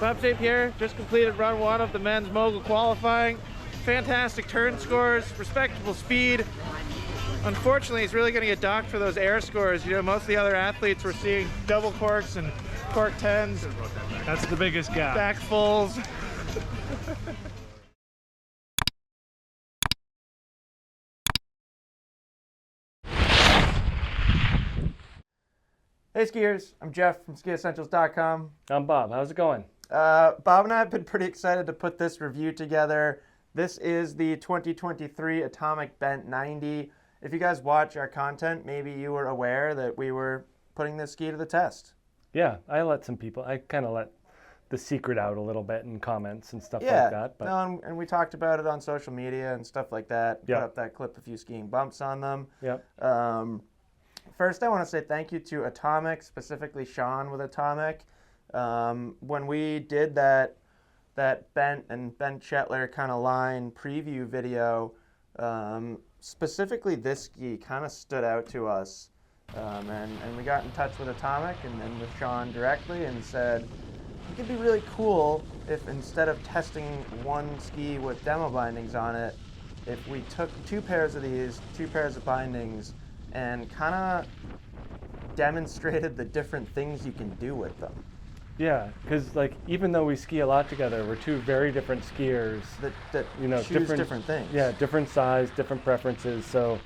Bob St. Pierre just completed run one of the men's mogul qualifying. Fantastic turn scores, respectable speed. Unfortunately, he's really going to get docked for those air scores. You know, most of the other athletes were seeing double corks and cork 10s. That's the biggest gap. Back fulls. Hey skiers, I'm Jeff from skiessentials.com. I'm Bob. How's it going? Bob and I have been pretty excited to put this review together. This is the 2023 Atomic Bent 90. If you guys watch our content, maybe you were aware that we were putting this ski to the test. Yeah, I kind of let the secret out a little bit in comments and stuff like that. But no, and we talked about it on social media and stuff like that. Yep. Put up that clip of you skiing bumps on them. Yep. First, I want to say thank you to Atomic, specifically Sean with Atomic. When we did that Bent and Ben Chetler kind of line preview video, specifically this ski kind of stood out to us. And we got in touch with Atomic and then with Sean directly and said, it could be really cool if instead of testing one ski with demo bindings on it, if we took two pairs of these, two pairs of bindings, and kind of demonstrated the different things you can do with them. yeah, because like even though we ski a lot together, we're two very different skiers. That choose different things. Yeah, different size, different preferences. So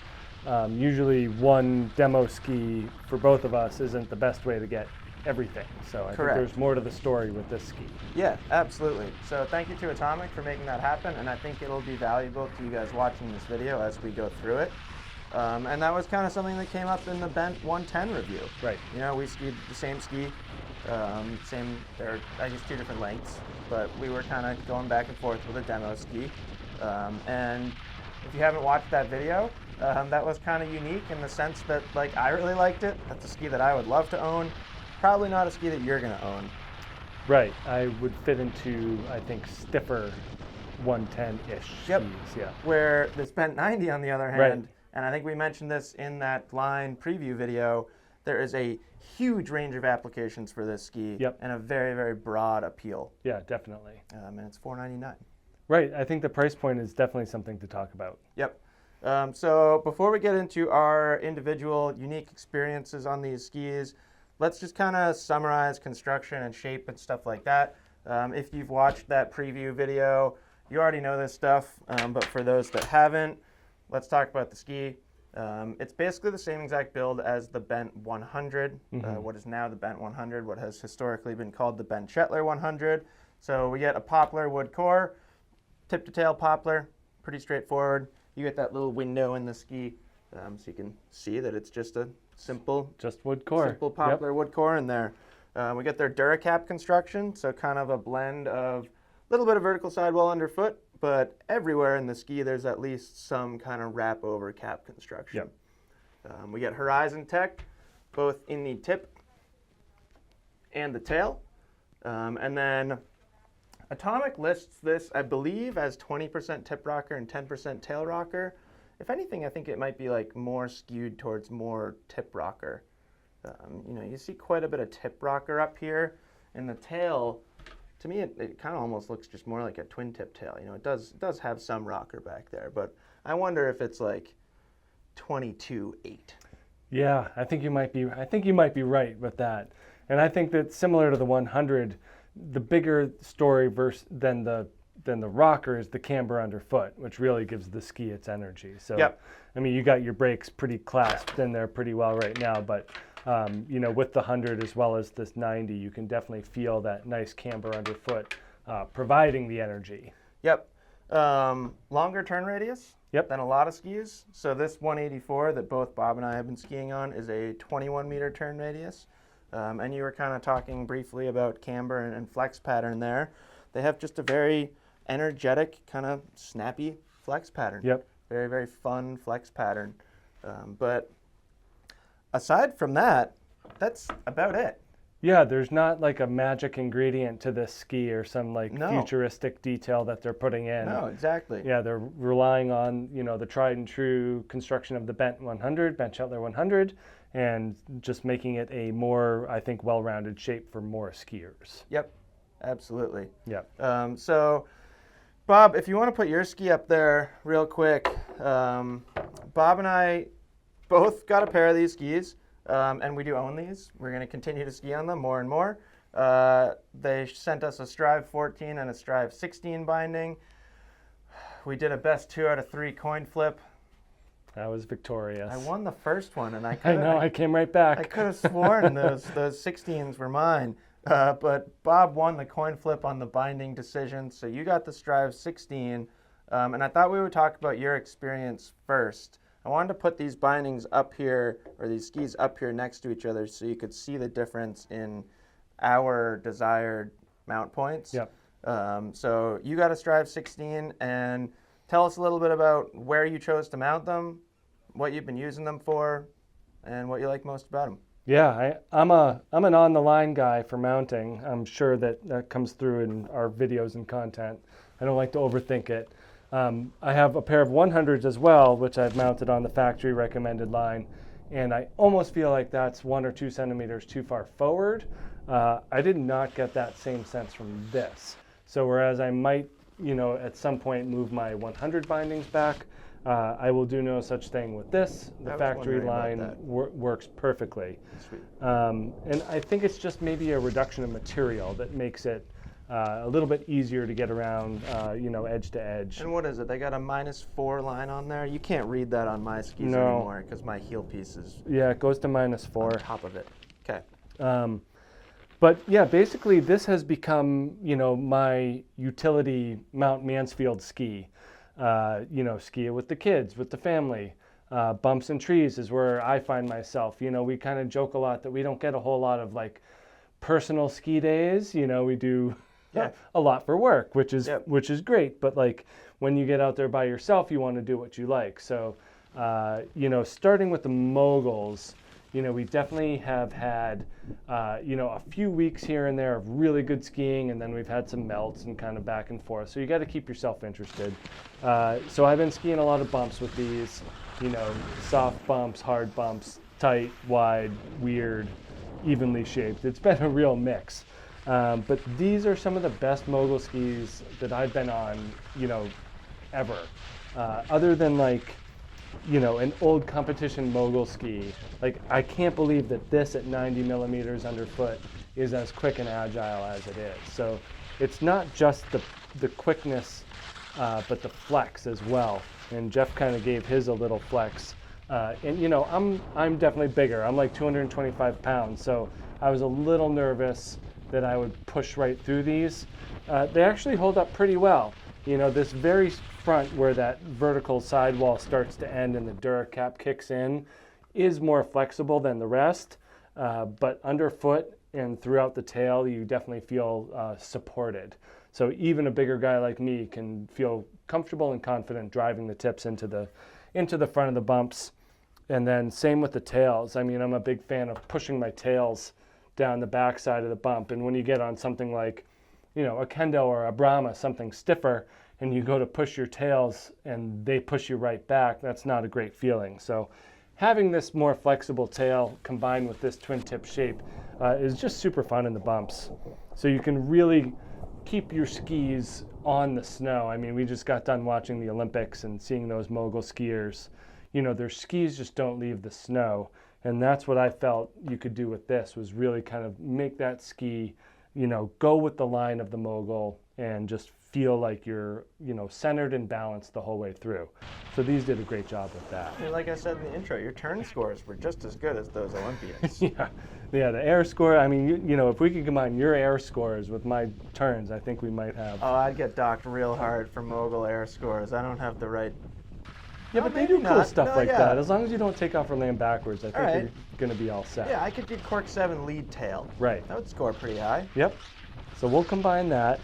usually one demo ski for both of us isn't the best way to get everything. So I think there's more to the story with this ski. Yeah, absolutely. So thank you to Atomic for making that happen, and I think it'll be valuable to you guys watching this video as we go through it. And that was kind of something that came up in the Bent 110 review. Right. You know, we skied the same ski, they're I guess two different lengths, but we were kind of going back and forth with a demo ski. And if you haven't watched that video, that was kind of unique in the sense that, like, I really liked it. That's a ski that I would love to own. Probably not a ski that you're going to own. Right. I would fit into, I think, stiffer 110-ish skis. Yeah. Where this Bent 90, on the other hand, right. And I think we mentioned this in that line preview video, there is a huge range of applications for this ski. Yep. And a very, very broad appeal. Yeah, definitely. And it's $499. Right. I think the price point is definitely something to talk about. Yep. So before we get into our individual unique experiences on these skis, let's just kind of summarize construction and shape and stuff like that. If you've watched that preview video, you already know this stuff, but for those that haven't, let's talk about the ski. It's basically the same exact build as the Bent 100, what is now the Bent 100, what has historically been called the Ben Chetler 100. So we get a poplar wood core, tip to tail poplar, pretty straightforward. You get that little window in the ski, so you can see that it's just a simple wood core. Simple poplar wood core in there. We get their Duracap construction, so kind of a blend of a little bit of vertical sidewall underfoot, but everywhere in the ski there's at least some kind of wrap over cap construction. Yep. We get Horizon Tech, both in the tip and the tail. And then Atomic lists this, I believe, as 20% tip rocker and 10% tail rocker. If anything, I think it might be like more skewed towards more tip rocker. You know, you see quite a bit of tip rocker up here. And the tail, to me, it kind of almost looks just more like a twin tip tail. You know, it does have some rocker back there, but I wonder if it's like 22/8. Yeah, I think you might be right with that. And I think that similar to the 100, the bigger story than the rocker is the camber underfoot, which really gives the ski its energy. So, yep. I mean, you got your brakes pretty clasped in there pretty well right now, but you know, with the 100 as well as this 90, you can definitely feel that nice camber underfoot providing the energy. Yep. Longer turn radius than a lot of skis. So this 184 that both Bob and I have been skiing on is a 21 meter turn radius. And you were kind of talking briefly about camber and flex pattern there. They have just a very energetic, kind of snappy flex pattern. Yep. Very, very fun flex pattern. But aside from that, that's about it. Yeah, there's not like a magic ingredient to this ski or some like futuristic detail that they're putting in. No, exactly. Yeah, they're relying on, you know, the tried and true construction of the Bent 100, Bent Chetler 100, and just making it a more, I think, well-rounded shape for more skiers. Yep. Absolutely. Yeah. So, Bob, if you want to put your ski up there real quick, Bob and I both got a pair of these skis, and we do own these. We're going to continue to ski on them more and more. They sent us a Strive 14 and a Strive 16 binding. We did a best 2 out of 3 coin flip. I was victorious. I won the first one, and I came right back. I could have sworn those 16s were mine. But Bob won the coin flip on the binding decision, so you got the Strive 16. And I thought we would talk about your experience first. I wanted to put these bindings up here, or these skis up here next to each other, so you could see the difference in our desired mount points. Yep. So you got a Strive 16, and tell us a little bit about where you chose to mount them, what you've been using them for, and what you like most about them. Yeah, I'm an on-the-line guy for mounting. I'm sure that comes through in our videos and content. I don't like to overthink it. I have a pair of 100s as well, which I've mounted on the factory recommended line, and I almost feel like that's 1 or 2 centimeters too far forward. I did not get that same sense from this. So whereas I might, at some point move my 100 bindings back, I will do no such thing with this. The factory line works perfectly. Sweet. And I think it's just maybe a reduction of material that makes it a little bit easier to get around, edge to edge. And what is it? They got a -4 line on there. You can't read that on my skis No. anymore because my heel piece is Yeah, it goes to -4. on top of it. Okay. But yeah, basically this has become, my utility Mount Mansfield ski. Ski it with the kids, with the family. Bumps and trees is where I find myself. We kind of joke a lot that we don't get a whole lot of like personal ski days. We do a lot for work, which is great. But like when you get out there by yourself, you want to do what you like. So, starting with the moguls, we definitely have had, a few weeks here and there of really good skiing, and then we've had some melts and kind of back and forth. So you got to keep yourself interested. So I've been skiing a lot of bumps with these, soft bumps, hard bumps, tight, wide, weird, evenly shaped. It's been a real mix. But these are some of the best mogul skis that I've been on, ever. Other than like, an old competition mogul ski. Like, I can't believe that this at 90 millimeters underfoot is as quick and agile as it is. So it's not just the quickness, but the flex as well. And Jeff kind of gave his a little flex. And I'm definitely bigger. I'm like 225 pounds. So I was a little nervous that I would push right through these. They actually hold up pretty well. This very front where that vertical sidewall starts to end and the Duracap kicks in is more flexible than the rest, but underfoot and throughout the tail, you definitely feel supported. So even a bigger guy like me can feel comfortable and confident driving the tips into the front of the bumps. And then same with the tails. I mean, I'm a big fan of pushing my tails down the back side of the bump. And when you get on something like, a Kendo or a Brahma, something stiffer, and you go to push your tails and they push you right back, that's not a great feeling. So having this more flexible tail combined with this twin tip shape is just super fun in the bumps. So you can really keep your skis on the snow. I mean, we just got done watching the Olympics and seeing those mogul skiers. Their skis just don't leave the snow. And that's what I felt you could do with this, was really kind of make that ski, go with the line of the mogul and just feel like you're, centered and balanced the whole way through. So these did a great job with that. And like I said in the intro, your turn scores were just as good as those Olympians. Yeah, the air score, I mean, if we could combine your air scores with my turns, I think we might have. Oh, I'd get docked real hard for mogul air scores. I don't have the right. Yeah, but they do cool stuff like yeah. that. As long as you don't take off or land backwards, I think right. you're going to be all set. Yeah, I could get cork 7 lead tail. Right. That would score pretty high. Yep. So we'll combine that.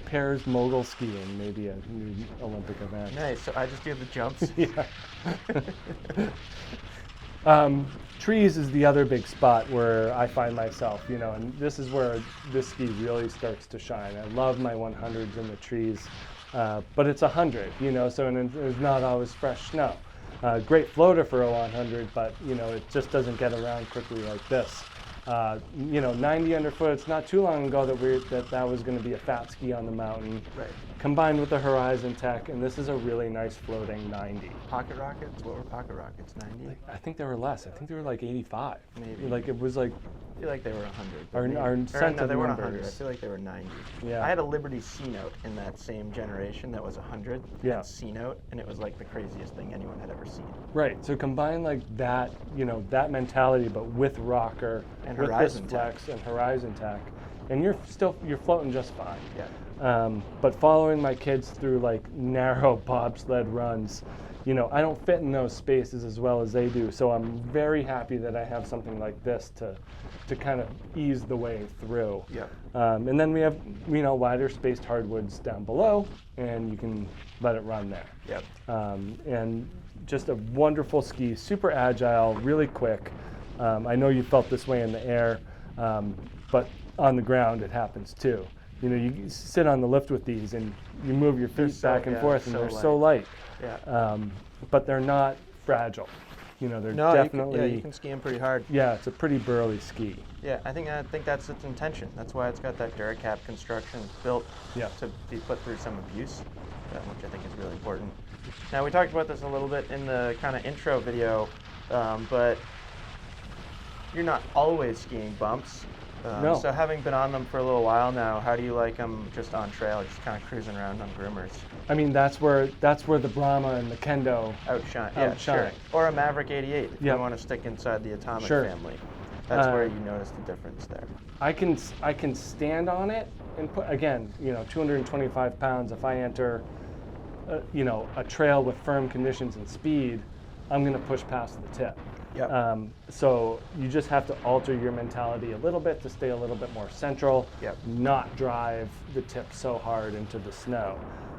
Pairs mogul skiing, maybe a new Olympic event. Nice. So I just do the jumps. Yeah. Trees is the other big spot where I find myself, and this is where this ski really starts to shine. I love my 100s in the trees, but it's 100, so there's not always fresh snow. Great floater for a 100, but it just doesn't get around quickly like this. You know, 90 underfoot. It's not too long ago that was going to be a fat ski on the mountain. Right. Combined with the Horizon Tech, and this is a really nice floating 90. Pocket rockets? What were pocket rockets? 90? I think they were less. I think they were like 85. Maybe. Like it was like. I feel like they were 100. Our sense no, of they weren't numbers. 100. I feel like they were 90. Yeah. I had a Liberty C-Note in that same generation that was 100. Yeah. C-Note, and it was like the craziest thing anyone had ever seen. Right. So combine like that, you know, that mentality, but with rocker, And with Horizon this Tech. flex and Horizon Tech, and you're floating just fine. Yeah. But following my kids through like narrow bobsled runs, you know, I don't fit in those spaces as well as they do. So I'm very happy that I have something like this to kind of ease the way through. Yeah. And then we have, you know, wider spaced hardwoods down below, and you can let it run there. Yep. And just a wonderful ski, super agile, really quick. I know you felt this way in the air, but on the ground it happens too. You know, you sit on the lift with these and you move your feet back and forth, and they're so light. Yeah. But they're not fragile. You know, they're No, definitely. you can ski them pretty hard. Yeah, it's a pretty burly ski. Yeah, I think that's its intention. That's why it's got that Duracap construction. It's built Yeah. to be put through some abuse, which I think is really important. Now, we talked about this a little bit in the kind of intro video, but you're not always skiing bumps. No. So having been on them for a little while now, how do you like them just on trail, just kind of cruising around on groomers? I mean, that's where the Brahma and the Kendo Outshine. Yeah, outshine. sure. Or a Maverick 88 if Yep. you want to stick inside the Atomic Sure. family. That's where you notice the difference there. I can stand on it and put, again, you know, 225 pounds. If I enter, you know, a trail with firm conditions and speed, I'm going to push past the tip. Yep. So you just have to alter your mentality a little bit to stay a little bit more central, Yep. not drive the tip so hard into the snow.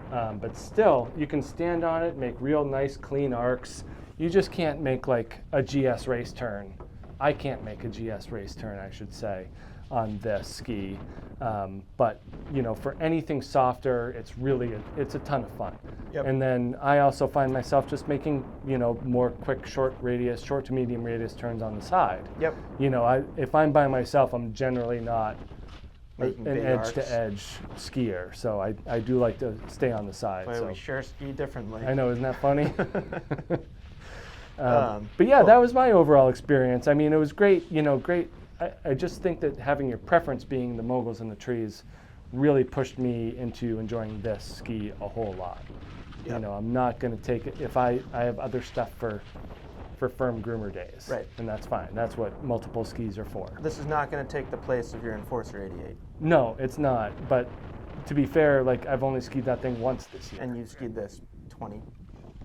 But still, you can stand on it, make real nice clean arcs. You just can't make like a GS race turn. I can't make a GS race turn, I should say, on this ski. But you know, for anything softer, it's a ton of fun. Yep. And then I also find myself just making, you know, more quick, short to medium radius turns on the side. Yep. You know, if I'm by myself, I'm generally not Making an big edge arcs. to edge skier. So I do like to stay on the side. Boy, So we sure ski differently. I know, isn't that funny? But But yeah, that was my overall experience. I mean, it was great, you know, great. I just think that having your preference being the moguls and the trees really pushed me into enjoying this ski a whole lot. Yep. You know, I'm not going to take it if I have other stuff for firm groomer days. Right. And that's fine. That's what multiple skis are for. This is not going to take the place of your Enforcer 88. No, it's not. But to be fair, like I've only skied that thing once this year. And you've skied this 20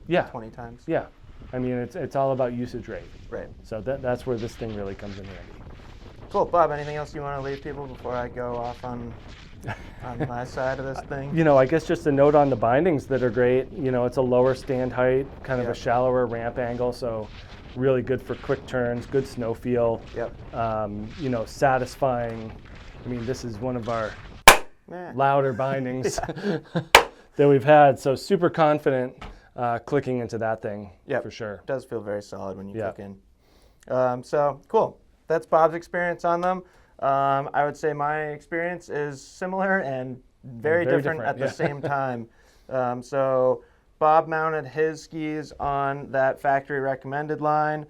Yeah. times? Yeah. I mean, it's all about usage rate. Right. So that's where this thing really comes in handy. Cool. Bob, anything else you want to leave people before I go off on my side of this thing? You know, I guess just a note on the bindings that are great. You know, it's a lower stand height, kind of Yep. a shallower ramp angle, so really good for quick turns, good snow feel. Yep. You know, satisfying. I mean, this is one of our Eh. louder bindings that we've had, so super confident clicking into that thing Yep. for sure. It does feel very solid when you Yeah. click in. So, cool. That's Bob's experience on them. I would say my experience is similar and very different at the yeah. same time. So Bob mounted his skis on that factory recommended line.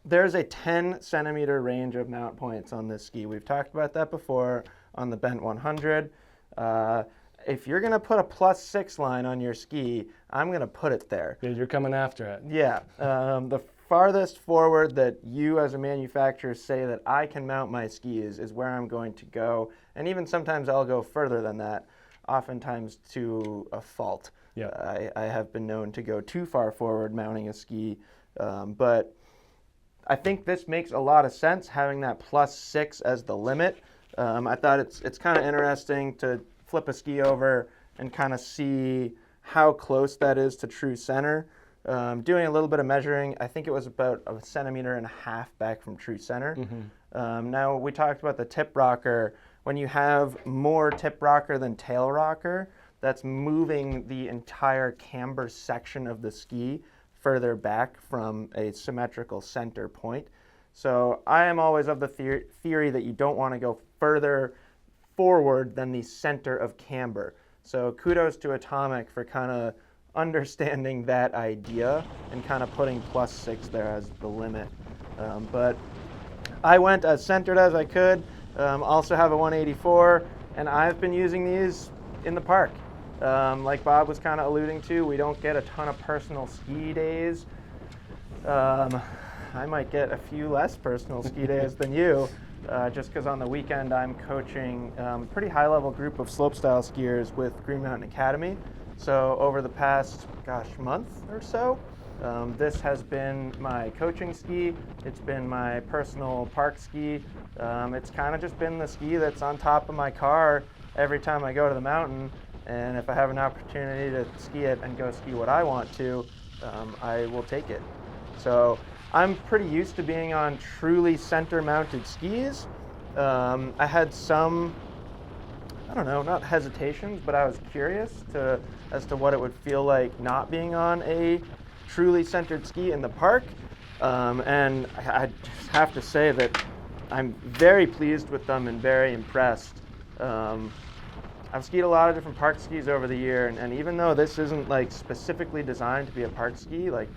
There's a 10 centimeter range of mount points on this ski. We've talked about that before on the Bent 100. If you're going to put a +6 line on your ski, I'm going to put it there. Yeah, you're coming after it. Yeah. The farthest forward that you as a manufacturer say that I can mount my skis is where I'm going to go. And even sometimes I'll go further than that, oftentimes to a fault. Yeah. I have been known to go too far forward mounting a ski. But I think this makes a lot of sense, having that +6 as the limit. I thought it's kind of interesting to flip a ski over and kind of see how close that is to true center. Doing a little bit of measuring, I think it was about 1.5 centimeters back from true center. Now, we talked about the tip rocker. When you have more tip rocker than tail rocker, that's moving the entire camber section of the ski further back from a symmetrical center point. So I am always of the theory that you don't want to go further forward than the center of camber. So kudos to Atomic for kind of understanding that idea and kind of putting +6 there as the limit. But I went as centered as I could. Also have a 184, and I've been using these in the park. Like Bob was kind of alluding to, we don't get a ton of personal ski days. I might get a few less personal ski days than you, just because on the weekend I'm coaching a pretty high-level group of slopestyle skiers with Green Mountain Academy. So over the past, month or so, this has been my coaching ski. It's been my personal park ski. It's kind of just been the ski that's on top of my car every time I go to the mountain. And if I have an opportunity to ski it and go ski what I want to, I will take it. So I'm pretty used to being on truly center-mounted skis. I had some, not hesitations, but I was curious as to what it would feel like not being on a truly centered ski in the park. And I just have to say that I'm very pleased with them and very impressed. I've skied a lot of different park skis over the year, and even though this isn't like specifically designed to be a park ski, like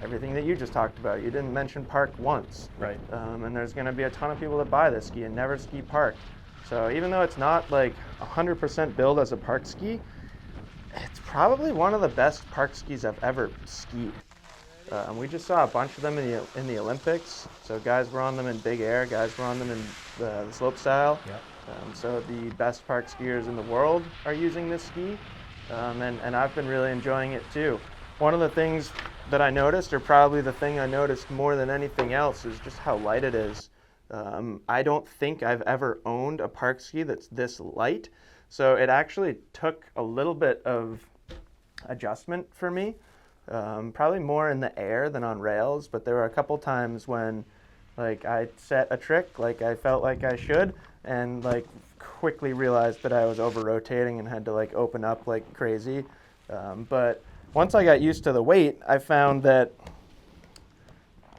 everything that you just talked about, you didn't mention park once. Right. And there's going to be a ton of people that buy this ski and never ski park. So even though it's not like 100% built as a park ski, it's probably one of the best park skis I've ever skied. We just saw a bunch of them in the Olympics. So guys were on them in big air, guys were on them in the slope style. Yep. So the best park skiers in the world are using this ski, and I've been really enjoying it too. One of the things that I noticed, or probably the thing I noticed more than anything else, is just how light it is. I don't think I've ever owned a park ski that's this light, so it actually took a little bit of adjustment for me, probably more in the air than on rails, but there were a couple times when like I set a trick like I felt like I should, and like quickly realized that I was over rotating and had to like open up like crazy. But once I got used to the weight, I found that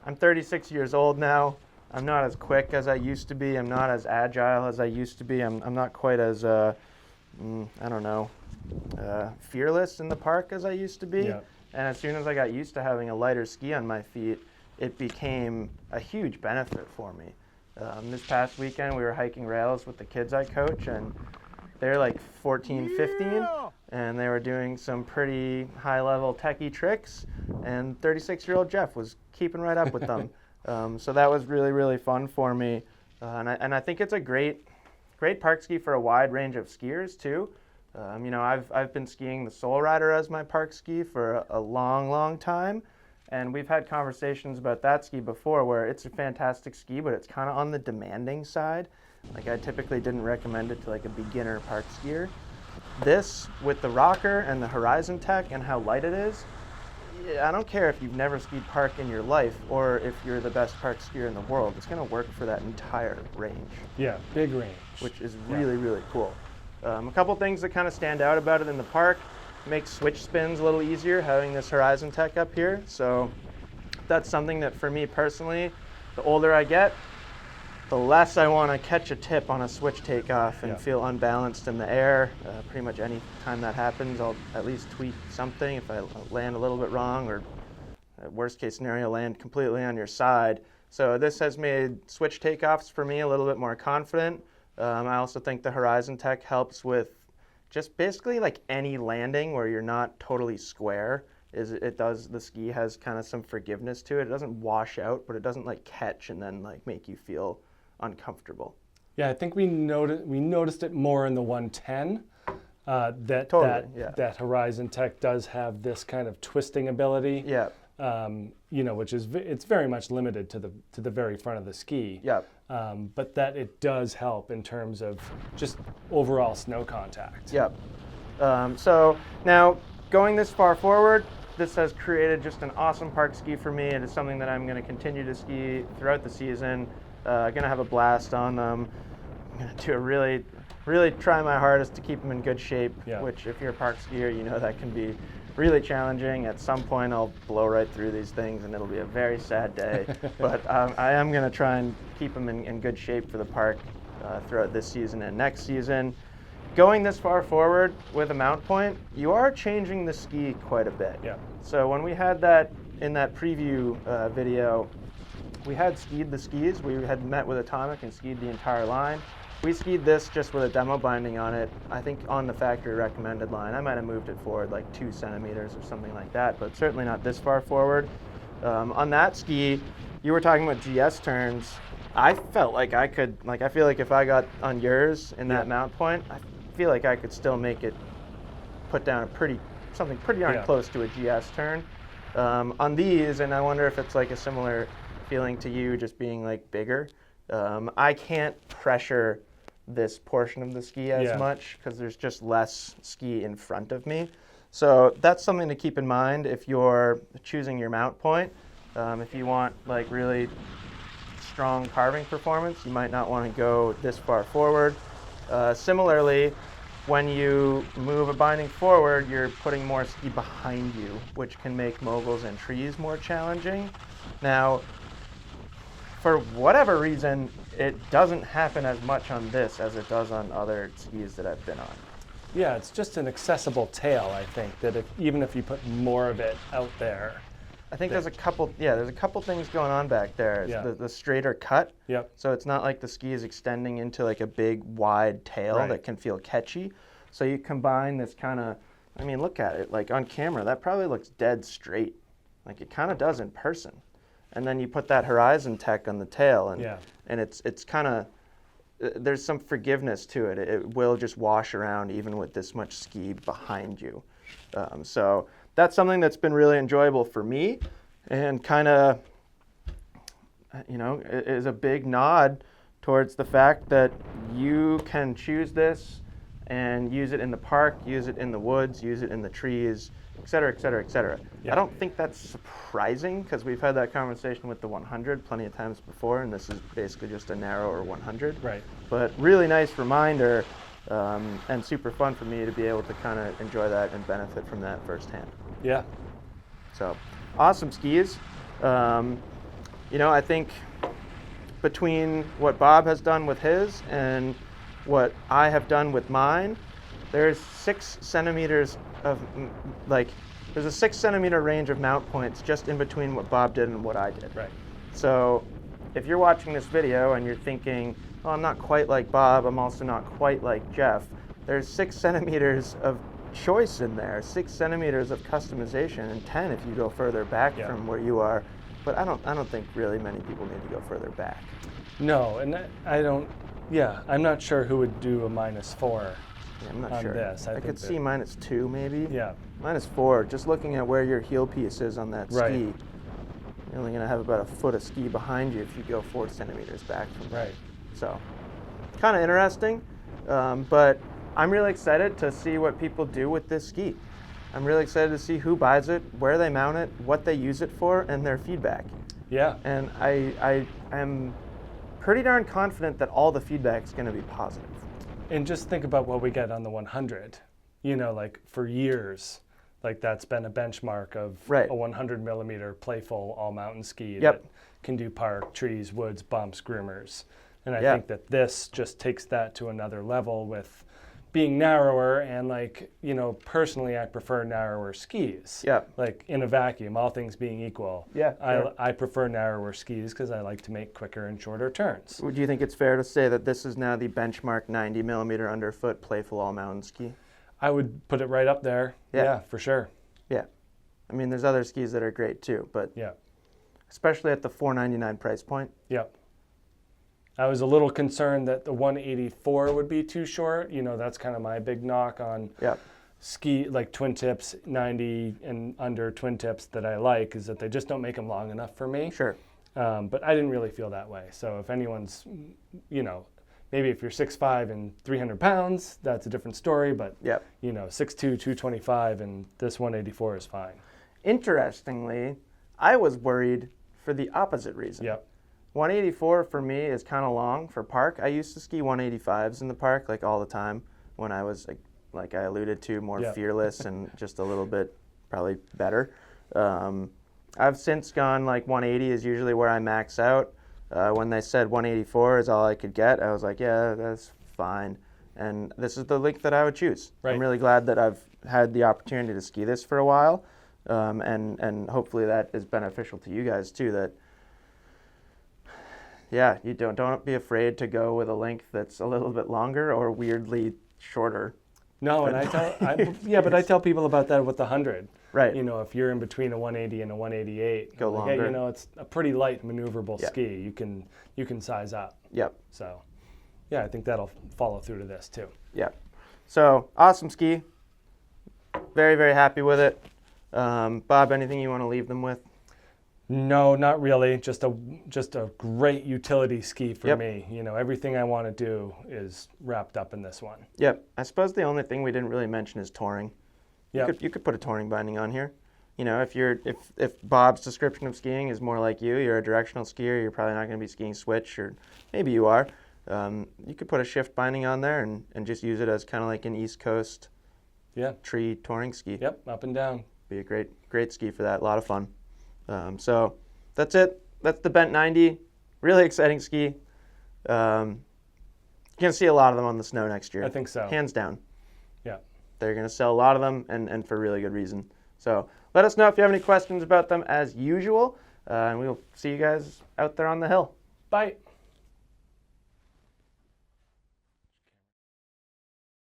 I'm 36 years old now. I'm not as quick as I used to be. I'm not as agile as I used to be. I'm not quite as fearless in the park as I used to be. Yeah. And as soon as I got used to having a lighter ski on my feet, it became a huge benefit for me. This past weekend, we were hiking rails with the kids I coach, and they're like 14, 15, and they were doing some pretty high-level techie tricks, and 36-year-old Jeff was keeping right up with them. So that was really, really fun for me, and I think it's a great park ski for a wide range of skiers too. I've been skiing the Soul Rider as my park ski for a long, long time. And we've had conversations about that ski before where it's a fantastic ski, but it's kind of on the demanding side. Like I typically didn't recommend it to like a beginner park skier. This, with the rocker and the Horizon Tech and how light it is, I don't care if you've never skied park in your life or if you're the best park skier in the world. It's going to work for that entire range. Yeah, big range. Which is really, really cool. A couple things that kind of stand out about it in the park. Makes switch spins a little easier having this Horizon Tech up here. So that's something that for me personally, the older I get, the less I want to catch a tip on a switch takeoff and feel unbalanced in the air. Pretty much any time that happens, I'll at least tweak something if I land a little bit wrong, or worst case scenario, land completely on your side. So this has made switch takeoffs for me a little bit more confident. I also think the Horizon Tech helps with just basically like any landing where you're not totally square. The ski has kind of some forgiveness to it. It doesn't wash out, but it doesn't like catch and then like make you feel uncomfortable. Yeah, I think we noticed it more in the 110. That Horizon Tech does have this kind of twisting ability. Yeah. Which is it's very much limited to the very front of the ski. Yeah. But that it does help in terms of just overall snow contact. Yeah. So now going this far forward, this has created just an awesome park ski for me. It is something that I'm going to continue to ski throughout the season. Going to have a blast on them. I'm going to do really try my hardest to keep them in good shape. Yeah. Which, if you're a park skier, you know that can be really challenging. At some point, I'll blow right through these things, and it'll be a very sad day. But I am going to try and keep them in good shape for the park throughout this season and next season. Going this far forward with a mount point, you are changing the ski quite a bit. Yeah. So when we had that in that preview video, we had skied the skis. We had met with Atomic and skied the entire line. We skied this just with a demo binding on it, I think on the factory recommended line. I might have moved it forward like 2 centimeters or something like that, but certainly not this far forward. On that ski, you were talking about GS turns. I felt like I could, I feel like if I got on yours in that mount point, I feel like I could still make it put down something pretty darn close to a GS turn. On these, and I wonder if it's like a similar feeling to you just being like bigger. I can't pressure this portion of the ski as much because there's just less ski in front of me. So that's something to keep in mind if you're choosing your mount point. If you want like really strong carving performance, you might not want to go this far forward. Similarly, when you move a binding forward, you're putting more ski behind you, which can make moguls and trees more challenging. Now, for whatever reason, it doesn't happen as much on this as it does on other skis that I've been on. Yeah, it's just an accessible tail, I think, that even if you put more of it out there. I think there's a couple things going on back there. Yeah. The straighter cut. Yep. So it's not like the ski is extending into like a big wide tail that can feel catchy. So you combine this kind of, I mean, look at it. Like on camera, that probably looks dead straight. Like it kind of does in person. And then you put that horizon tech on the tail, and it's kind of, there's some forgiveness to it. It will just wash around even with this much ski behind you. So that's something that's been really enjoyable for me, and kind of, is a big nod towards the fact that you can choose this and use it in the park, use it in the woods, use it in the trees, et cetera, et cetera, et cetera. Yeah. I don't think that's surprising because we've had that conversation with the 100 plenty of times before, and this is basically just a narrower 100. Right. But really nice reminder and super fun for me to be able to kind of enjoy that and benefit from that firsthand. Yeah. So awesome skis. I think between what Bob has done with his and what I have done with mine, there's 6 centimeters of there's a 6 centimeter range of mount points just in between what Bob did and what I did. Right. So if you're watching this video and you're thinking, oh, I'm not quite like Bob, I'm also not quite like Jeff, there's 6 centimeters of choice in there, 6 centimeters of customization, and 10 if you go further back from where you are. But I don't think really many people need to go further back. No, and I'm not sure who would do a -4. Yeah, I'm not on sure. This. I could see -2 maybe. Yeah. -4, just looking at where your heel piece is on that Right. ski, you're only going to have about a foot of ski behind you if you go 4 centimeters back from that. Right. So, kind of interesting, but I'm really excited to see what people do with this ski. I'm really excited to see who buys it, where they mount it, what they use it for, and their feedback. Yeah. And I am pretty darn confident that all the feedback is going to be positive. And just think about what we get on the 100. Like for years, like that's been a benchmark of a 100 millimeter playful all mountain ski that can do park, trees, woods, bumps, groomers. And I think that this just takes that to another level with being narrower, and personally I prefer narrower skis. Yeah. Like in a vacuum, all things being equal. Yeah. I prefer narrower skis because I like to make quicker and shorter turns. Would you think it's fair to say that this is now the benchmark 90 millimeter underfoot playful all mountain ski? I would put it right up there. Yeah, for sure. Yeah. I mean, there's other skis that are great too, but especially at the $499 price point. Yep. I was a little concerned that the 184 would be too short. That's kind of my big knock on ski, like twin tips, 90 and under twin tips that I like, is that they just don't make them long enough for me. Sure. But I didn't really feel that way. So if anyone's, maybe if you're 6'5" and 300 pounds, that's a different story. But, 6'2", 225, and this 184 is fine. Interestingly, I was worried for the opposite reason. Yep. 184 for me is kind of long for park. I used to ski 185s in the park all the time when I was, like I alluded to, more fearless and just a little bit probably better. I've since gone like 180 is usually where I max out. When they said 184 is all I could get, I was like, yeah, that's fine. And this is the length that I would choose. Right. I'm really glad that I've had the opportunity to ski this for a while, and hopefully that is beneficial to you guys too. That yeah, you don't be afraid to go with a length that's a little bit longer or weirdly shorter. No, and but I tell people about that with the 100. Right. You know, if you're in between a 180 and a 188, Go like, longer. hey, you know, it's a pretty light maneuverable Yeah. ski. You can size up. Yep. So, yeah, I think that'll follow through to this too. Yep. So awesome ski. Very, very happy with it. Bob, anything you want to leave them with? No, not really. Just a great utility ski for Yep. me. You know, everything I want to do is wrapped up in this one. Yep. I suppose the only thing we didn't really mention is touring. Yep. You could put a touring binding on here. You know, if Bob's description of skiing is more like you're a directional skier, you're probably not going to be skiing switch, or maybe you are. You could put a shift binding on there and just use it as kind of like an East Coast tree touring ski. Yep, up and down. Be a great ski for that. A lot of fun. So that's it. That's the Bent 90. Really exciting ski. You're going to see a lot of them on the snow next year. I think so. Hands down. Yeah. They're going to sell a lot of them, and for really good reason. So let us know if you have any questions about them as usual, and we'll see you guys out there on the hill. Bye.